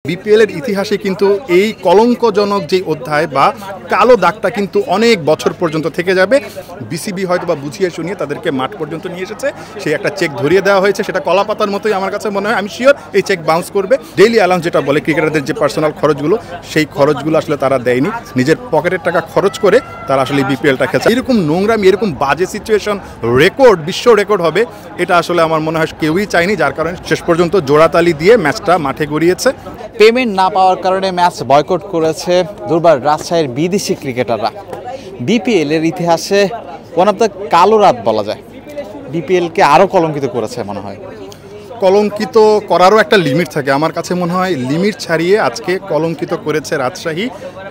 BPL এর ইতিহাসে কিন্তু এই কলঙ্কজনক যে অধ্যায় বা কালো দাগটা কিন্তু অনেক বছর পর্যন্ত থেকে যাবে। বিসিবি হয়তো বা বুঝিয়ে শুনিয়ে তাদেরকে মাঠ পর্যন্ত নিয়ে এসেছে, সেই একটা চেক ধরিয়ে দেওয়া হয়েছে, সেটা কলাপাতার মতোই আমার কাছে মনে হয়। আমি শিওর এই চেক বাউন্স করবে। ডেইলি অ্যালাউন্স যেটা বলে ক্রিকেটারদের যে পার্সোনাল খরচগুলো, সেই খরচগুলো আসলে তারা দেয়নি, নিজের পকেটের টাকা খরচ করে তারা আসলে বিপিএলটা খেলছে। এরকম নোংরামি, এরকম বাজে সিচুয়েশন রেকর্ড, বিশ্ব রেকর্ড হবে, এটা আসলে আমার মনে হয় কেউই চায়নি, যার কারণে শেষ পর্যন্ত জোড়াতালি দিয়ে ম্যাচটা মাঠে গড়িয়েছে। পেমেন্ট না পাওয়ার কারণে ম্যাচ বয়কট করেছে দুর্বার রাজশাহীর বিদেশি ক্রিকেটাররা। বিপিএল এর ইতিহাসে ওয়ান অফ দ্য কালো রাত বলা যায়। বিপিএলকে আরও কলঙ্কিত করেছে মনে হয়। কলঙ্কিত করারও একটা লিমিট থাকে, আমার কাছে মনে হয় লিমিট ছাড়িয়ে আজকে কলঙ্কিত করেছে রাজশাহী।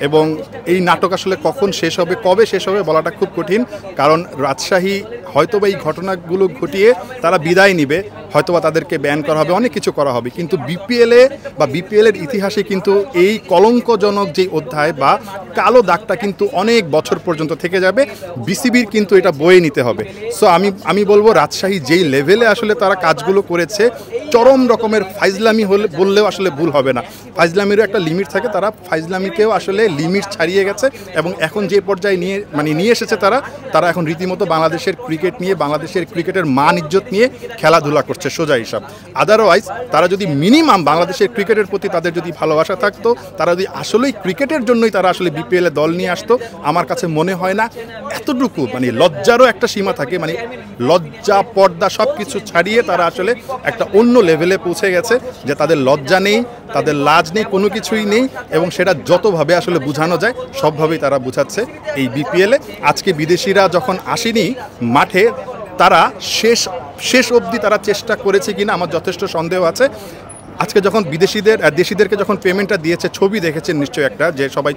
এবং এই নাটক আসলে কখন শেষ হবে, কবে শেষ হবে বলাটা খুব কঠিন, কারণ রাজশাহী হয়তোবা এই ঘটনাগুলো ঘটিয়ে তারা বিদায় নিবে, হয়তোবা তাদেরকে ব্যান করা হবে, অনেক কিছু করা হবে, কিন্তু বিপিএলের ইতিহাসে কিন্তু এই কলঙ্কজনক যে অধ্যায় বা কালো দাগটা কিন্তু অনেক বছর পর্যন্ত থেকে যাবে। বিসিবির কিন্তু এটা বয়ে নিতে হবে। সো আমি বলবো রাজশাহী যেই লেভেলে আসলে তারা কাজগুলো করেছে, চরম রকমের ফাইজলামি বললেও আসলে ভুল হবে না। ফাইজলামিরও একটা লিমিট থাকে, তারা ফাইজলামিকেও আসলে লিমিট ছাড়িয়ে গেছে এবং এখন যে পর্যায়ে নিয়ে এসেছে তারা এখন রীতিমতো বাংলাদেশের ক্রিকেট নিয়ে, বাংলাদেশের ক্রিকেটের মান ইজ্জত নিয়ে খেলাধুলা করছে, সোজা হিসাব। আদারওয়াইজ তারা যদি মিনিমাম বাংলাদেশের ক্রিকেটের প্রতি তাদের যদি ভালোবাসা থাকতো, তারা যদি আসলেই ক্রিকেটের জন্যই তারা আসলে বিপিএলে দল নিয়ে আসতো, আমার কাছে মনে হয় না এতটুকু লজ্জারও একটা সীমা থাকে, লজ্জা পর্দা সব কিছু ছাড়িয়ে তারা আসলে একটা অন্য লেভেলে পৌঁছে গেছে, যে তাদের লজ্জা নেই, তাদের লাজ নেই, কোনো কিছুই নেই, এবং সেটা যতভাবে আসলে বোঝানো যায় সবভাবেই তারা বোঝাচ্ছে এই বিপিএলে। আজকে বিদেশিরা যখন আসেনি মাঠে, তারা শেষ অবধি তারা চেষ্টা করেছে কিনা আমার যথেষ্ট সন্দেহ আছে। আজকে যখন দেশিদেরকে যখন পেমেন্টটা দিয়েছে, ছবি দেখেছেন নিশ্চয়ই একটা, যে সবাই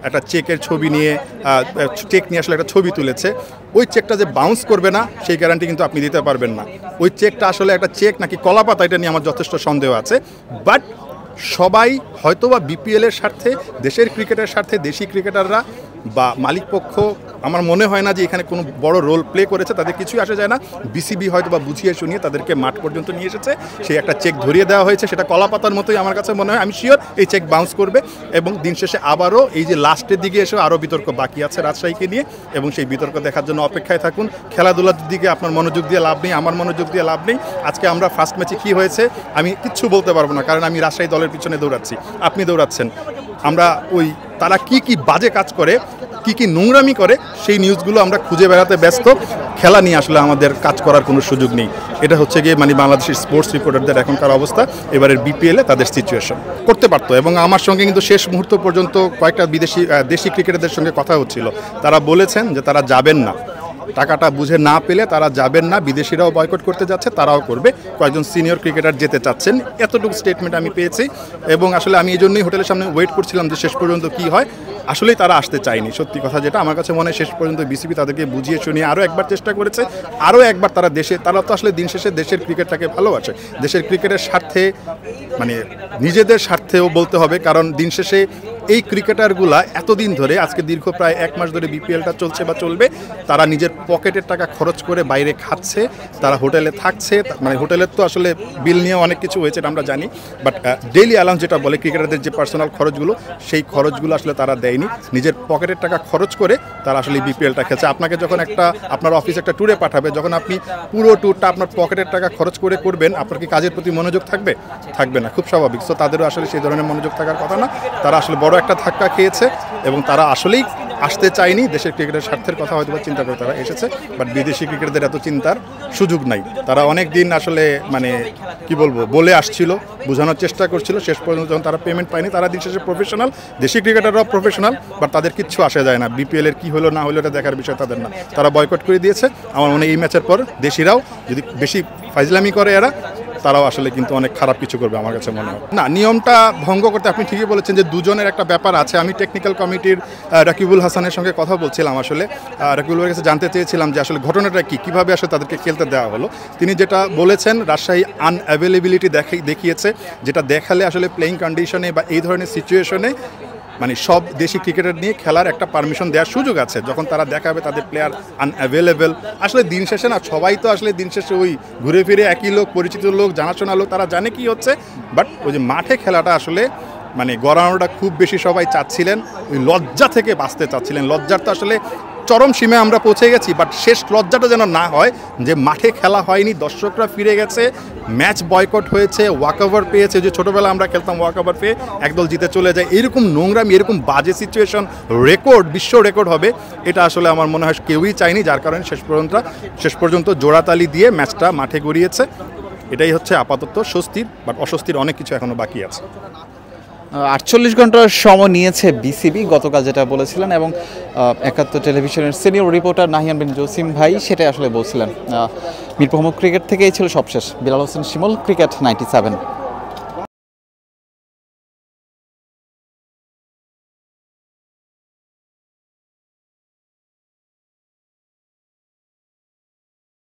একটা চেকের ছবি নিয়ে চেক নিয়ে আসলে একটা ছবি তুলেছে। ওই চেকটা যে বাউন্স করবে না সেই গ্যারান্টি কিন্তু আপনি দিতে পারবেন না। ওই চেকটা আসলে একটা চেক নাকি কলাপাতা, এটা নিয়ে আমার যথেষ্ট সন্দেহ আছে। বাট সবাই হয়তোবা বিপিএলের স্বার্থে, দেশের ক্রিকেটের স্বার্থে, দেশি ক্রিকেটাররা বা মালিকপক্ষ, আমার মনে হয় না যে এখানে কোনো বড় রোল প্লে করেছে, তাদের কিছুই আসে যায় না। বিসিবি হয়তো বা বুঝিয়ে শুনিয়ে তাদেরকে মাঠ পর্যন্ত নিয়ে এসেছে, সেই একটা চেক ধরিয়ে দেওয়া হয়েছে, সেটা কলাপাতার মতোই আমার কাছে মনে হয়। আমি শিওর এই চেক বাউন্স করবে এবং দিন শেষে আবারও এই যে লাস্টের দিকে এসে আরও বিতর্ক বাকি আছে রাজশাহীকে নিয়ে, এবং সেই বিতর্ক দেখার জন্য অপেক্ষায় থাকুন। খেলাধুলার দিকে আপনার মনোযোগ দিয়ে লাভ নেই, আমার মনোযোগ দিয়ে লাভ নেই। আজকে আমরা ফার্স্ট ম্যাচে কী হয়েছে আমি কিচ্ছু বলতে পারবো না, কারণ আমি রাজশাহী দলের পিছনে দৌড়াচ্ছি, আপনি দৌড়াচ্ছেন। আমরা তারা কি বাজে কাজ করে, কি নোংরামি করে, সেই নিউজগুলো আমরা খুঁজে বেড়াতে ব্যস্ত। খেলা নিয়ে আসলে আমাদের কাজ করার কোনো সুযোগ নেই। এটা হচ্ছে গিয়ে বাংলাদেশের স্পোর্টস রিপোর্টারদের এখনকার অবস্থা, এবারের বিপিএলে তাদের সিচুয়েশন। করতে পারতো, এবং আমার সঙ্গে কিন্তু শেষ মুহূর্ত পর্যন্ত কয়েকটা দেশি ক্রিকেটারদের সঙ্গে কথা হচ্ছিল, তারা বলেছেন যে তারা যাবেন না, টাকাটা বুঝে না পেলে তারা যাবেন না। বিদেশিরাও বয়কট করতে যাচ্ছে, তারাও করবে। কয়েকজন সিনিয়র ক্রিকেটার যেতে চাচ্ছেন, এতটুকু স্টেটমেন্ট আমি পেয়েছি। এবং আসলে আমি এই জন্যই হোটেলের সামনে ওয়েট করছিলাম যে শেষ পর্যন্ত কি হয়। আসলেই তারা আসতে চায়নি, সত্যি কথা যেটা। আমার কাছে মনে হয় শেষ পর্যন্ত বিসিবি তাদেরকে বুঝিয়ে শুনিয়ে আরও একবার চেষ্টা করেছে, আরও একবার তারা তো আসলে দিন শেষে দেশের ক্রিকেটটাকে ভালোবাসে, দেশের ক্রিকেটের স্বার্থে, নিজেদের স্বার্থেও বলতে হবে, কারণ দিন শেষে এই ক্রিকেটারগুলা এতদিন ধরে, আজকে দীর্ঘ প্রায় 1 মাস ধরে বিপিএলটা চলছে বা চলবে, তারা নিজের পকেটের টাকা খরচ করে বাইরে খাচ্ছে, তারা হোটেলে থাকছে। হোটেলের তো আসলে বিল নিয়ে অনেক কিছু হয়েছে, এটা আমরা জানি, বাট ডেইলি অ্যালাউন্স যেটা বলে ক্রিকেটারদের যে পার্সোনাল খরচগুলো, সেই খরচগুলো আসলে তারা দেয়নি, নিজের পকেটের টাকা খরচ করে তারা আসলে বিপিএলটা খেলছে। আপনাকে যখন আপনার অফিস একটা ট্যুরে পাঠাবে, যখন আপনি পুরো ট্যুরটা আপনার পকেটের টাকা খরচ করে করবেন, আপনার কি কাজের প্রতি মনোযোগ থাকবে না, খুব স্বাভাবিক। সো তাদেরও আসলে সেই ধরনের মনোযোগ থাকার কথা না। তারা আসলে বড় একটা ধাক্কা খেয়েছে এবং তারা আসলেই আসতে চায়নি। দেশের ক্রিকেটের স্বার্থের কথা হয়তো চিন্তা করে তারা এসেছে, বাট বিদেশি ক্রিকেটারদের এত চিন্তার সুযোগ নাই। তারা অনেক দিন আসলে বলে আসছিল, বোঝানোর চেষ্টা করছিল, শেষ পর্যন্ত যখন তারা পেমেন্ট পায়নি, তারা দিন শেষে প্রফেশনাল, দেশি ক্রিকেটাররাও প্রফেশনাল, বাট তাদের কিচ্ছু আসে যায় না। বিপিএলের কী হলো না হলো এটা দেখার বিষয় তাদের না, তারা বয়কট করে দিয়েছে। আমার মনে হয় এই ম্যাচের পর দেশিরাও যদি বেশি ফাইজলামি করে তারাও আসলে কিন্তু অনেক খারাপ কিছু করবে আমার কাছে মনে হয়। না, নিয়মটা ভঙ্গ করতে আপনি ঠিকই বলেছেন যে দুজনের একটা ব্যাপার আছে। আমি টেকনিক্যাল কমিটির রাকিবুল হাসানের সঙ্গে কথা বলছিলাম, আসলে রাকিবুলের কাছে জানতে চেয়েছিলাম যে আসলে ঘটনাটা কীভাবে আসলে তাদেরকে খেলতে দেওয়া হলো। তিনি যেটা বলেছেন, রাজশাহী আনঅ্যাভেলেবিলিটি দেখিয়েছে, যেটা দেখালে আসলে প্লেয়িং কন্ডিশনে বা এই ধরনের সিচুয়েশনে মানে সব দেশি ক্রিকেটার নিয়ে খেলার একটা পারমিশন দেওয়ার সুযোগ আছে, যখন তারা দেখাবে তাদের প্লেয়ার আনঅ্যাভেলেবেল। আসলে দিন শেষে না, সবাই তো আসলে দিন শেষে ওই ঘুরে ফিরে একই লোক, পরিচিত লোক, জানাশোনা লোক, তারা জানে কি হচ্ছে। বাট ওই যে মাঠে খেলাটা আসলে মানে গড়ানোটা খুব বেশি সবাই চাচ্ছিলেন, ওই লজ্জা থেকে বাঁচতে চাচ্ছিলেন। লজ্জার তো আসলে চরম সীমায় আমরা পৌঁছে গেছি, বাট শেষ লজ্জাটা যেন না হয় যে মাঠে খেলা হয়নি, দর্শকরা ফিরে গেছে, ম্যাচ বয়কট হয়েছে, ওয়াকওভার পেয়েছে। যে ছোটোবেলা আমরা খেলতাম ওয়াকওভার পেয়ে একদল জিতে চলে যায়, এরকম নোংরামি, এরকম বাজে সিচুয়েশন, রেকর্ড, বিশ্ব রেকর্ড হবে, এটা আসলে আমার মনে হয় কেউই চায়নি। যার কারণে শেষ পর্যন্ত জোড়াতালি দিয়ে ম্যাচটা মাঠে গড়িয়েছে। এটাই হচ্ছে আপাতত স্বস্তির, বাট অস্বস্তির অনেক কিছু এখনও বাকি আছে। 48 ঘন্টার সময় নিয়েছে বিসিবি, গতকাল যেটা বলেছিলেন, এবং একাত্তর টেলিভিশনের সিনিয়র রিপোর্টার নাহিয়ান বিন জসিম ভাই সেটাই আসলে বলছিলেন। মিরপুর ক্রিকেট থেকেই ছিল সবশেষ। বিলাল হোসেন শিমুল, ক্রিকেট 97।